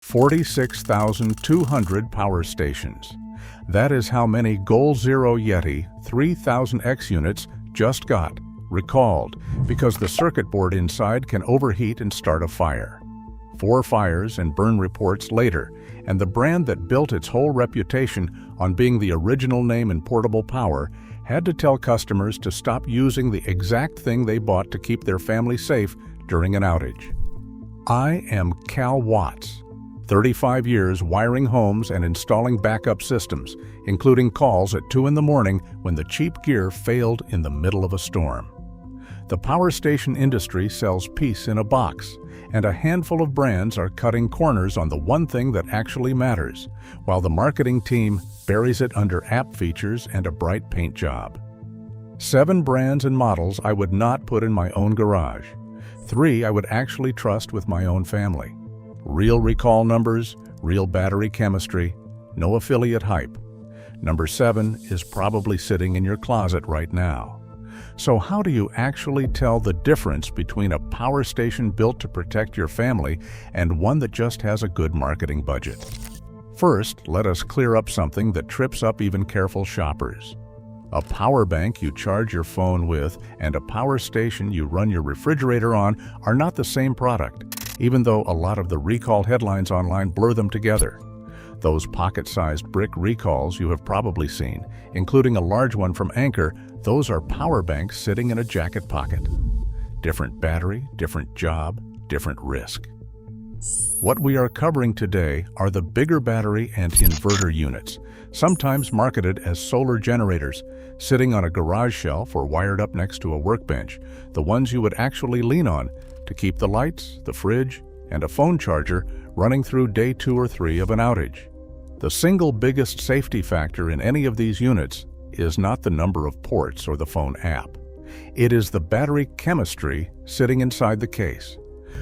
46,200 power stations. That is how many Goal Zero Yeti 3000X units just got recalled because the circuit board inside can overheat and start a fire. 4 fires and burn reports later, and the brand that built its whole reputation on being the original name in portable power had to tell customers to stop using the exact thing they bought to keep their family safe during an outage. I am Cal Watts, 35 years wiring homes and installing backup systems, including calls at 2 in the morning when the cheap gear failed in the middle of a storm. The power station industry sells peace in a box, and a handful of brands are cutting corners on the one thing that actually matters, while the marketing team buries it under app features and a bright paint job. 7 brands and models I would not put in my own garage. 3 I would actually trust with my own family. Real recall numbers, real battery chemistry, no affiliate hype. Number 7 is probably sitting in your closet right now. So how do you actually tell the difference between a power station built to protect your family and one that just has a good marketing budget? First, let us clear up something that trips up even careful shoppers. A power bank you charge your phone with and a power station you run your refrigerator on are not the same product, even though a lot of the recall headlines online blur them together. Those pocket-sized brick recalls you have probably seen, including a large one from Anker, those are power banks sitting in a jacket pocket. Different battery, different job, different risk. What we are covering today are the bigger battery and inverter units, sometimes marketed as solar generators, sitting on a garage shelf or wired up next to a workbench, the ones you would actually lean on to keep the lights, the fridge, and a phone charger running through day 2 or 3 of an outage. The single biggest safety factor in any of these units is not the number of ports or the phone app. It is the battery chemistry sitting inside the case.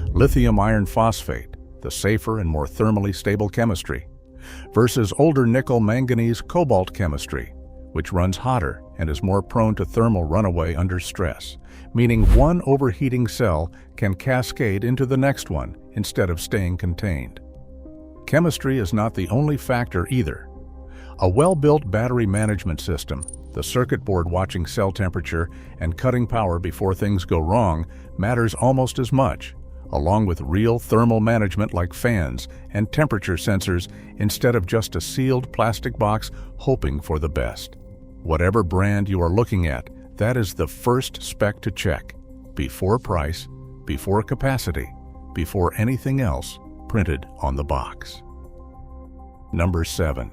Lithium iron phosphate, the safer and more thermally stable chemistry, versus older nickel manganese cobalt chemistry, which runs hotter and is more prone to thermal runaway under stress, meaning one overheating cell can cascade into the next one instead of staying contained. Chemistry is not the only factor either. A well-built battery management system, the circuit board watching cell temperature and cutting power before things go wrong, matters almost as much, along with real thermal management like fans and temperature sensors instead of just a sealed plastic box hoping for the best. Whatever brand you are looking at, that is the first spec to check, before price, before capacity, before anything else printed on the box. Number 7.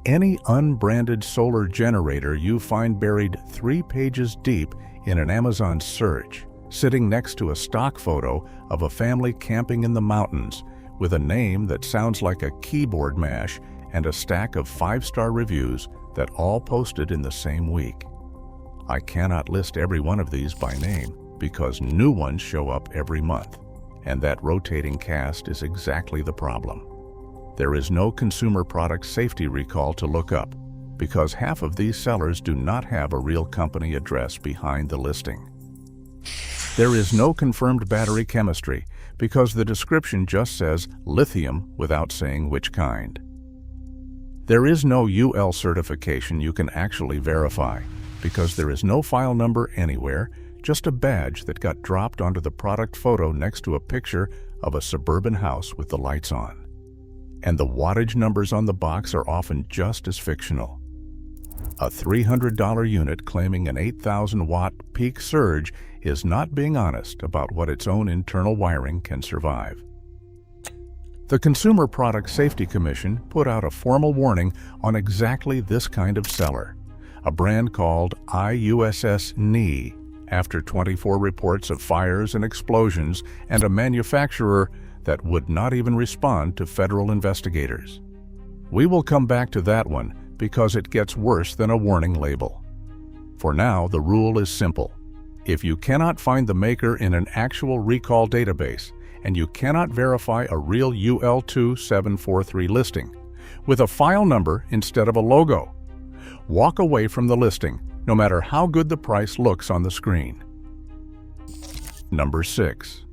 Any unbranded solar generator you find buried 3 pages deep in an Amazon search, sitting next to a stock photo of a family camping in the mountains with a name that sounds like a keyboard mash and a stack of 5-star reviews that all posted in the same week. I cannot list every one of these by name because new ones show up every month, and that rotating cast is exactly the problem. There is no consumer product safety recall to look up because half of these sellers do not have a real company address behind the listing. There is no confirmed battery chemistry because the description just says lithium without saying which kind. There is no UL certification you can actually verify because there is no file number anywhere, just a badge that got dropped onto the product photo next to a picture of a suburban house with the lights on. And the wattage numbers on the box are often just as fictional. A $300 unit claiming an 8,000-watt peak surge is not being honest about what its own internal wiring can survive. The Consumer Product Safety Commission put out a formal warning on exactly this kind of seller, a brand called IUSS-NE, after 24 reports of fires and explosions and a manufacturer that would not even respond to federal investigators. We will come back to that one because it gets worse than a warning label. For now, the rule is simple. If you cannot find the maker in an actual recall database, and you cannot verify a real UL2743 listing, with a file number instead of a logo, walk away from the listing, no matter how good the price looks on the screen. Number 6.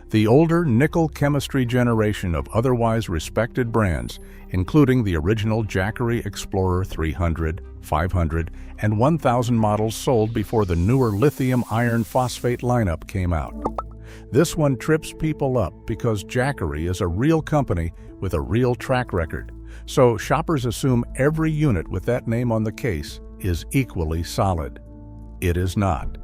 The older nickel chemistry generation of otherwise respected brands, including the original Jackery Explorer 300, 500, and 1000 models sold before the newer lithium iron phosphate lineup came out. This one trips people up because Jackery is a real company with a real track record, so shoppers assume every unit with that name on the case is equally solid. It is not.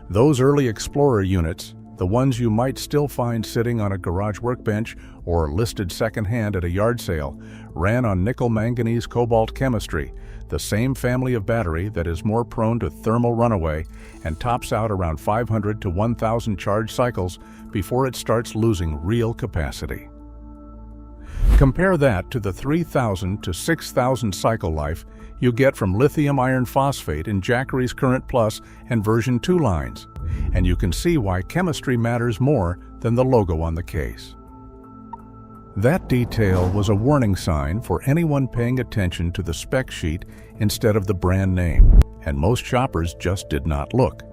Those early Explorer units, the ones you might still find sitting on a garage workbench or listed secondhand at a yard sale, ran on nickel-manganese cobalt chemistry, the same family of battery that is more prone to thermal runaway and tops out around 500 to 1,000 charge cycles before it starts losing real capacity. Compare that to the 3,000 to 6,000 cycle life you get from lithium iron phosphate in Jackery's Current Plus and version 2 lines, and you can see why chemistry matters more than the logo on the case. That detail was a warning sign for anyone paying attention to the spec sheet instead of the brand name, and most shoppers just did not look.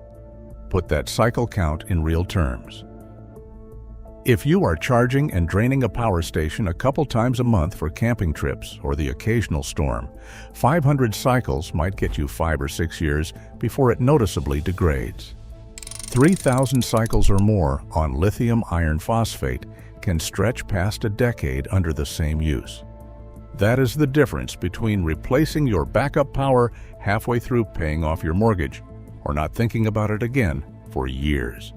Put that cycle count in real terms. If you are charging and draining a power station a couple times a month for camping trips or the occasional storm, 500 cycles might get you 5 or 6 years before it noticeably degrades. 3,000 cycles or more on lithium iron phosphate can stretch past a decade under the same use. That is the difference between replacing your backup power halfway through paying off your mortgage or not thinking about it again for years.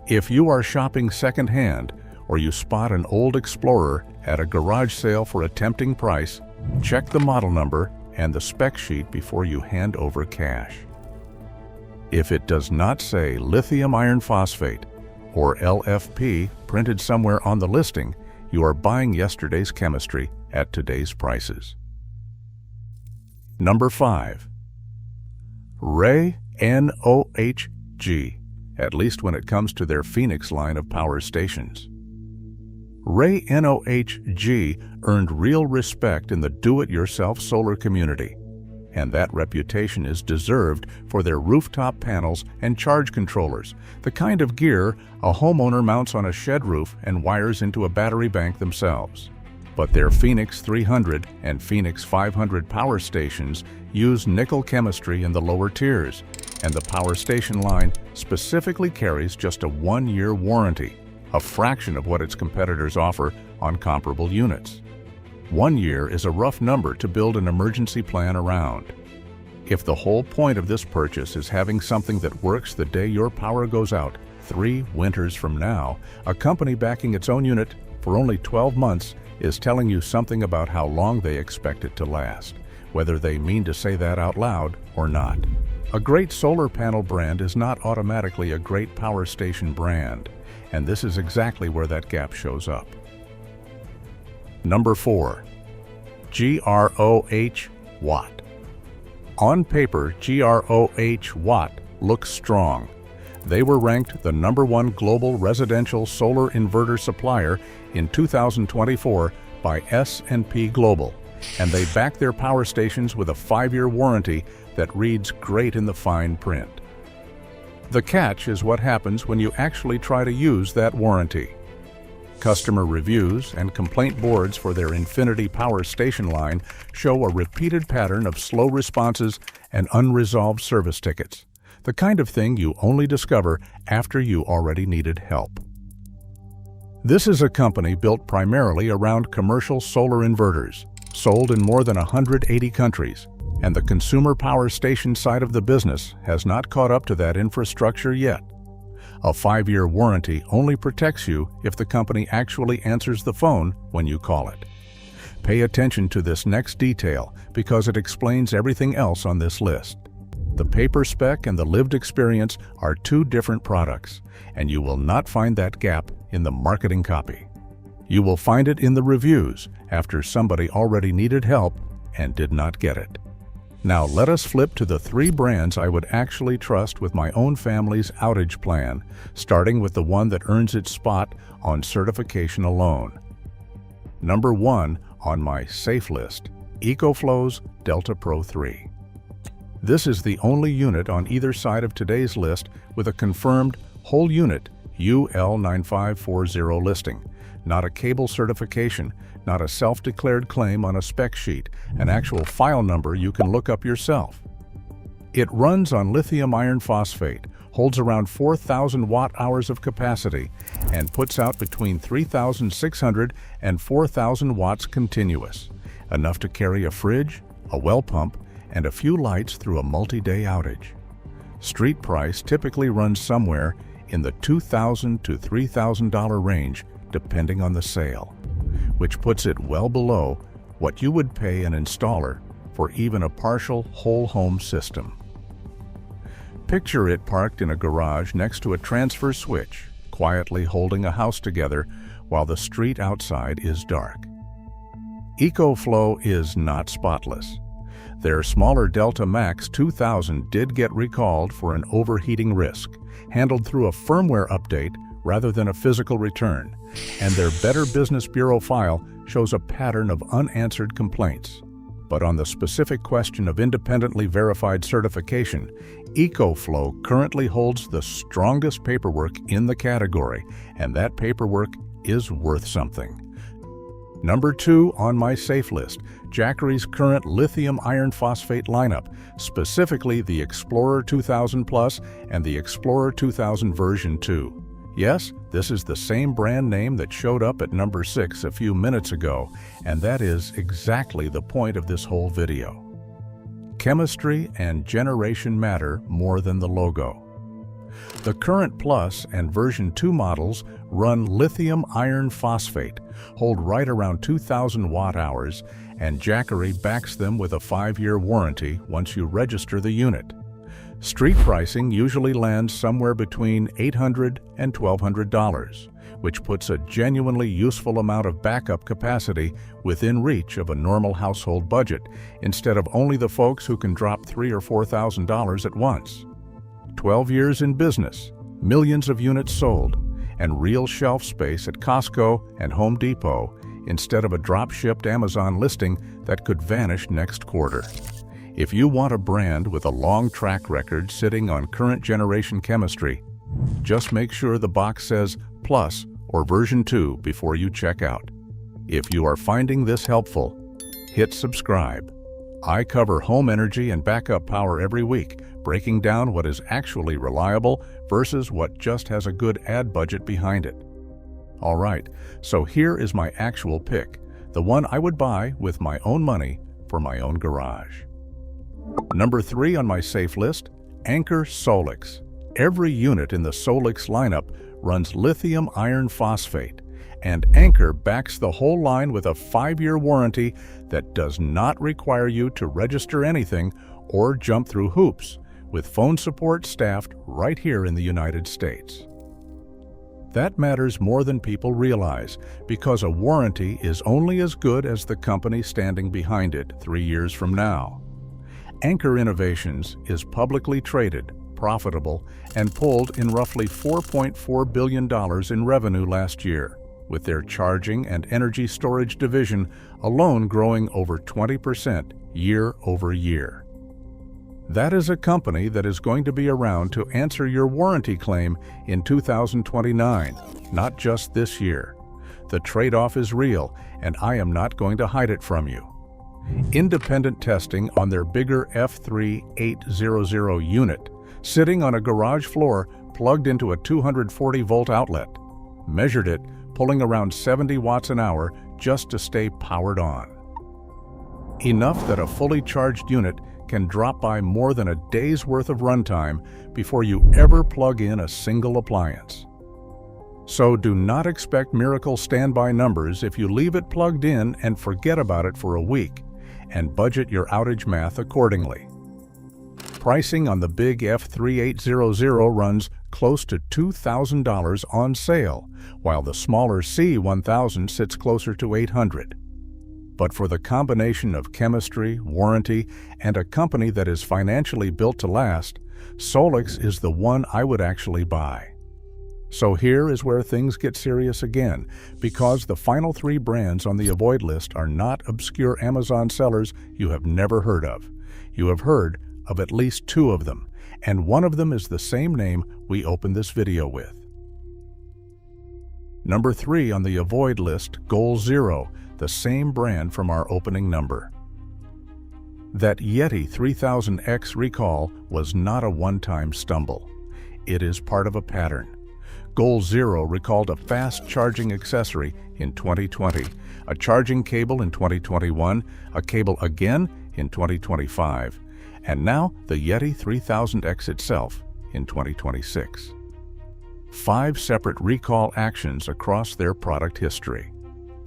If you are shopping secondhand or you spot an old Explorer at a garage sale for a tempting price, check the model number and the spec sheet before you hand over cash. If it does not say lithium iron phosphate or LFP printed somewhere on the listing, you are buying yesterday's chemistry at today's prices. Number 5. Ray NOHG, at least when it comes to their Phoenix line of power stations. Ray NOHG earned real respect in the do-it-yourself solar community, and that reputation is deserved for their rooftop panels and charge controllers, the kind of gear a homeowner mounts on a shed roof and wires into a battery bank themselves. But their Phoenix 300 and Phoenix 500 power stations use nickel chemistry in the lower tiers, and the power station line specifically carries just a 1-year warranty, a fraction of what its competitors offer on comparable units. 1 year is a rough number to build an emergency plan around. If the whole point of this purchase is having something that works the day your power goes out 3 winters from now, a company backing its own unit for only 12 months is telling you something about how long they expect it to last, whether they mean to say that out loud or not. A great solar panel brand is not automatically a great power station brand, and this is exactly where that gap shows up. Number 4. GROH Watt. On paper, GROH Watt looks strong. They were ranked the #1 global residential solar inverter supplier in 2024 by S&P Global, and they back their power stations with a 5-year warranty that reads great in the fine print. The catch is what happens when you actually try to use that warranty. Customer reviews and complaint boards for their Infinity power station line show a repeated pattern of slow responses and unresolved service tickets, the kind of thing you only discover after you already needed help. This is a company built primarily around commercial solar inverters, sold in more than 180 countries, and the consumer power station side of the business has not caught up to that infrastructure yet. A 5-year warranty only protects you if the company actually answers the phone when you call it. Pay attention to this next detail because it explains everything else on this list. The paper spec and the lived experience are 2 different products, and you will not find that gap in the marketing copy. You will find it in the reviews after somebody already needed help and did not get it. Now let us flip to the 3 brands I would actually trust with my own family's outage plan, starting with the one that earns its spot on certification alone. Number 1 on my safe list, EcoFlow's Delta Pro 3. This is the only unit on either side of today's list with a confirmed whole unit UL9540 listing, not a cable certification, not a self-declared claim on a spec sheet, an actual file number you can look up yourself. It runs on lithium iron phosphate, holds around 4,000 watt-hours of capacity, and puts out between 3,600 and 4,000 watts continuous, enough to carry a fridge, a well pump, and a few lights through a multi-day outage. Street price typically runs somewhere in the $2,000 to $3,000 range, depending on the sale, which puts it well below what you would pay an installer for even a partial whole home system. Picture it parked in a garage next to a transfer switch, quietly holding a house together while the street outside is dark. EcoFlow is not spotless. Their smaller Delta Max 2000 did get recalled for an overheating risk, handled through a firmware update rather than a physical return, and their Better Business Bureau file shows a pattern of unanswered complaints. But on the specific question of independently verified certification, EcoFlow currently holds the strongest paperwork in the category, and that paperwork is worth something. Number 2 on my safe list, Jackery's current lithium iron phosphate lineup, specifically the Explorer 2000 Plus and the Explorer 2000 version 2. Yes, this is the same brand name that showed up at number 6 a few minutes ago, and that is exactly the point of this whole video. Chemistry and generation matter more than the logo. The current Plus and version 2 models run lithium iron phosphate, hold right around 2,000 watt-hours, and Jackery backs them with a 5-year warranty once you register the unit. Street pricing usually lands somewhere between $800 and $1,200, which puts a genuinely useful amount of backup capacity within reach of a normal household budget, instead of only the folks who can drop $3,000 or $4,000 at once. 12 years in business, millions of units sold, and real shelf space at Costco and Home Depot instead of a drop-shipped Amazon listing that could vanish next quarter. If you want a brand with a long track record sitting on current generation chemistry, just make sure the box says Plus or version 2 before you check out. If you are finding this helpful, hit subscribe. I cover home energy and backup power every week, breaking down what is actually reliable versus what just has a good ad budget behind it. All right, so here is my actual pick, the one I would buy with my own money for my own garage. Number 3 on my safe list, Anker Solix. Every unit in the Solix lineup runs lithium iron phosphate, and Anker backs the whole line with a 5-year warranty that does not require you to register anything or jump through hoops, with phone support staffed right here in the United States. That matters more than people realize, because a warranty is only as good as the company standing behind it 3 years from now. Anker Innovations is publicly traded, profitable, and pulled in roughly $4.4 billion in revenue last year, with their charging and energy storage division alone growing over 20% year over year. That is a company that is going to be around to answer your warranty claim in 2029, not just this year. The trade-off is real, and I am not going to hide it from you. Independent testing on their bigger F3800 unit, sitting on a garage floor plugged into a 240-volt outlet, measured it, pulling around 70 watts an hour just to stay powered on. Enough that a fully charged unit can drop by more than a day's worth of runtime before you ever plug in a single appliance. So do not expect miracle standby numbers if you leave it plugged in and forget about it for a week, and budget your outage math accordingly. Pricing on the big F3800 runs close to $2,000 on sale, while the smaller C1000 sits closer to $800. But for the combination of chemistry, warranty, and a company that is financially built to last, Solix is the one I would actually buy. So here is where things get serious again, because the final 3 brands on the avoid list are not obscure Amazon sellers you have never heard of. You have heard of at least 2 of them, and one of them is the same name we opened this video with. Number 3 on the avoid list, Goal Zero, the same brand from our opening number. That Yeti 3000X recall was not a one-time stumble. It is part of a pattern. Goal Zero recalled a fast-charging accessory in 2020, a charging cable in 2021, a cable again in 2025, and now the Yeti 3000X itself in 2026. 5 separate recall actions across their product history.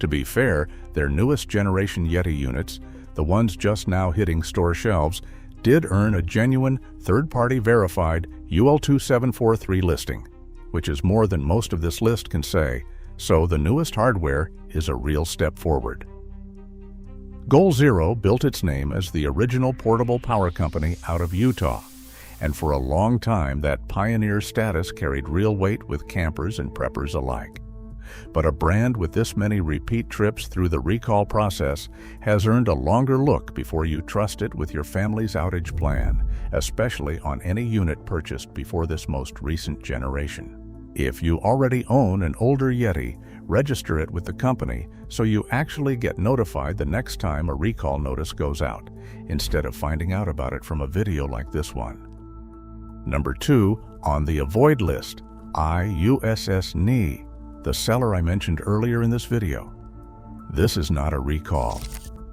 To be fair, their newest generation Yeti units, the ones just now hitting store shelves, did earn a genuine, third-party verified UL 2743 listing, which is more than most of this list can say, so the newest hardware is a real step forward. Goal Zero built its name as the original portable power company out of Utah, and for a long time that pioneer status carried real weight with campers and preppers alike. But a brand with this many repeat trips through the recall process has earned a longer look before you trust it with your family's outage plan, especially on any unit purchased before this most recent generation. If you already own an older Yeti, register it with the company so you actually get notified the next time a recall notice goes out, instead of finding out about it from a video like this one. Number 2 on the avoid list, IUSS, the seller I mentioned earlier in this video. This is not a recall.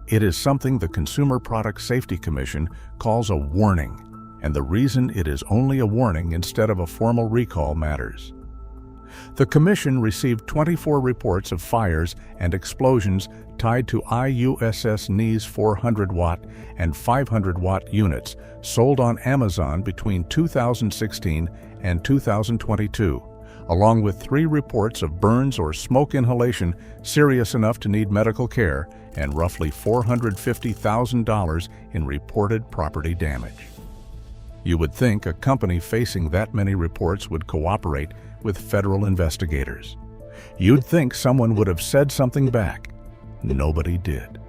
It is something the Consumer Product Safety Commission calls a warning, and the reason it is only a warning instead of a formal recall matters. The Commission received 24 reports of fires and explosions tied to IUSS 400-watt and 500-watt units sold on Amazon between 2016 and 2022, along with 3 reports of burns or smoke inhalation serious enough to need medical care and roughly $450,000 in reported property damage. You would think a company facing that many reports would cooperate with federal investigators. You'd think someone would have said something back. Nobody did.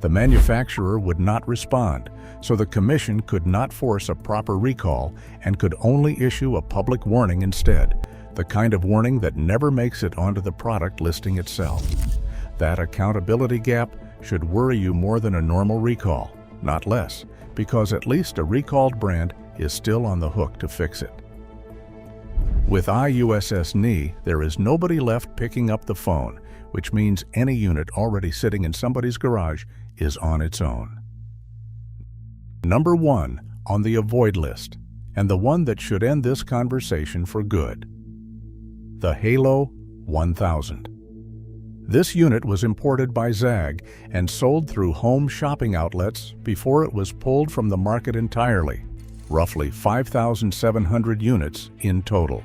The manufacturer would not respond, so the Commission could not force a proper recall and could only issue a public warning instead, the kind of warning that never makes it onto the product listing itself. That accountability gap should worry you more than a normal recall, not less, because at least a recalled brand is still on the hook to fix it. With IUSS, there is nobody left picking up the phone, which means any unit already sitting in somebody's garage is on its own. Number 1 on the avoid list, and the one that should end this conversation for good. The Halo 1000. This unit was imported by Zag and sold through home shopping outlets before it was pulled from the market entirely, roughly 5,700 units in total.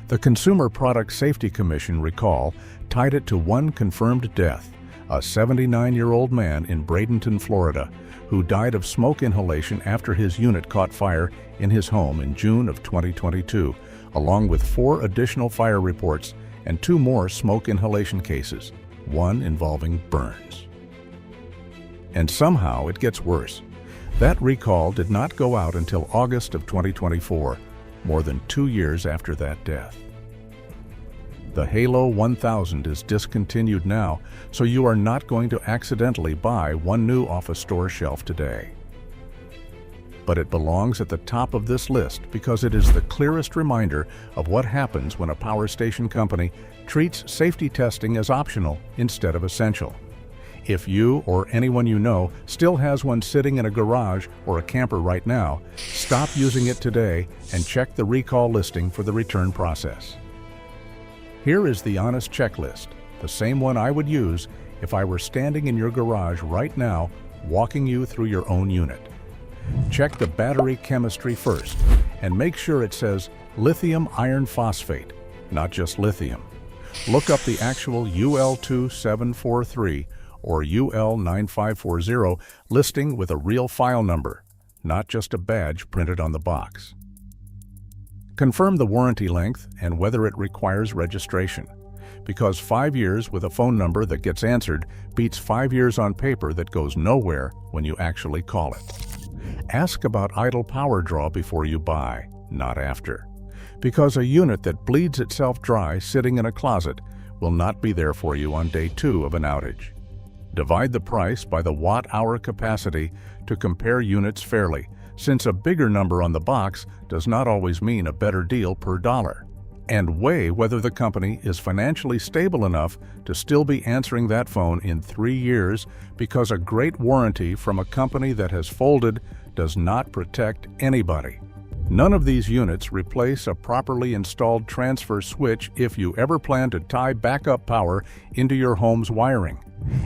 The Consumer Product Safety Commission recall tied it to one confirmed death, a 79-year-old man in Bradenton, Florida, who died of smoke inhalation after his unit caught fire in his home in June of 2022, along with 4 additional fire reports and 2 more smoke inhalation cases, one involving burns. And somehow it gets worse. That recall did not go out until August of 2024, more than 2 years after that death. The Halo 1000 is discontinued now, so you are not going to accidentally buy one new off a store shelf today. But it belongs at the top of this list because it is the clearest reminder of what happens when a power station company treats safety testing as optional instead of essential. If you or anyone you know still has one sitting in a garage or a camper right now, stop using it today and check the recall listing for the return process. Here is the honest checklist, the same one I would use if I were standing in your garage right now walking you through your own unit. Check the battery chemistry first and make sure it says lithium iron phosphate, not just lithium. Look up the actual UL 2743 or UL 9540 listing with a real file number, not just a badge printed on the box. Confirm the warranty length and whether it requires registration, because 5 years with a phone number that gets answered beats 5 years on paper that goes nowhere when you actually call it. Ask about idle power draw before you buy, not after, because a unit that bleeds itself dry sitting in a closet will not be there for you on day 2 of an outage. Divide the price by the watt-hour capacity to compare units fairly, since a bigger number on the box does not always mean a better deal per dollar. And weigh whether the company is financially stable enough to still be answering that phone in 3 years, because a great warranty from a company that has folded does not protect anybody. None of these units replace a properly installed transfer switch if you ever plan to tie backup power into your home's wiring,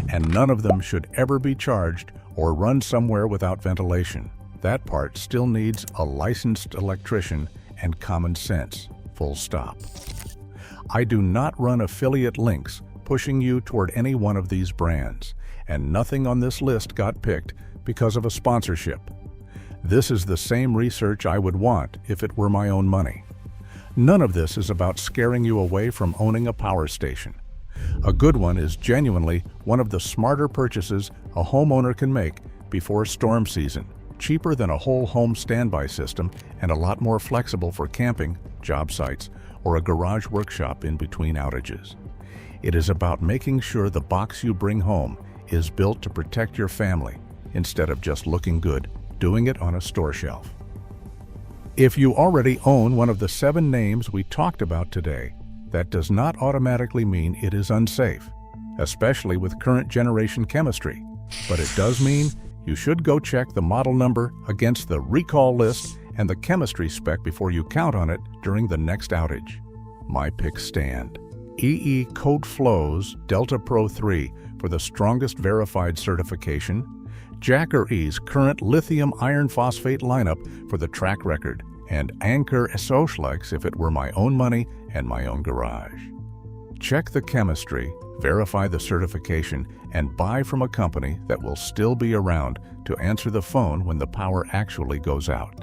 and none of them should ever be charged or run somewhere without ventilation. That part still needs a licensed electrician and common sense. Full stop. I do not run affiliate links pushing you toward any one of these brands, and nothing on this list got picked because of a sponsorship. This is the same research I would want if it were my own money. None of this is about scaring you away from owning a power station. A good one is genuinely one of the smarter purchases a homeowner can make before storm season, cheaper than a whole home standby system and a lot more flexible for camping, job sites, or a garage workshop in between outages. It is about making sure the box you bring home is built to protect your family instead of just looking good doing it on a store shelf. If you already own one of the 7 names we talked about today, that does not automatically mean it is unsafe, especially with current generation chemistry, but it does mean you should go check the model number against the recall list and the chemistry spec before you count on it during the next outage. My picks stand. EcoFlow's Delta Pro 3 for the strongest verified certification, Jackery's current lithium iron phosphate lineup for the track record, and Anker Sochlex if it were my own money and my own garage. Check the chemistry, verify the certification, and buy from a company that will still be around to answer the phone when the power actually goes out.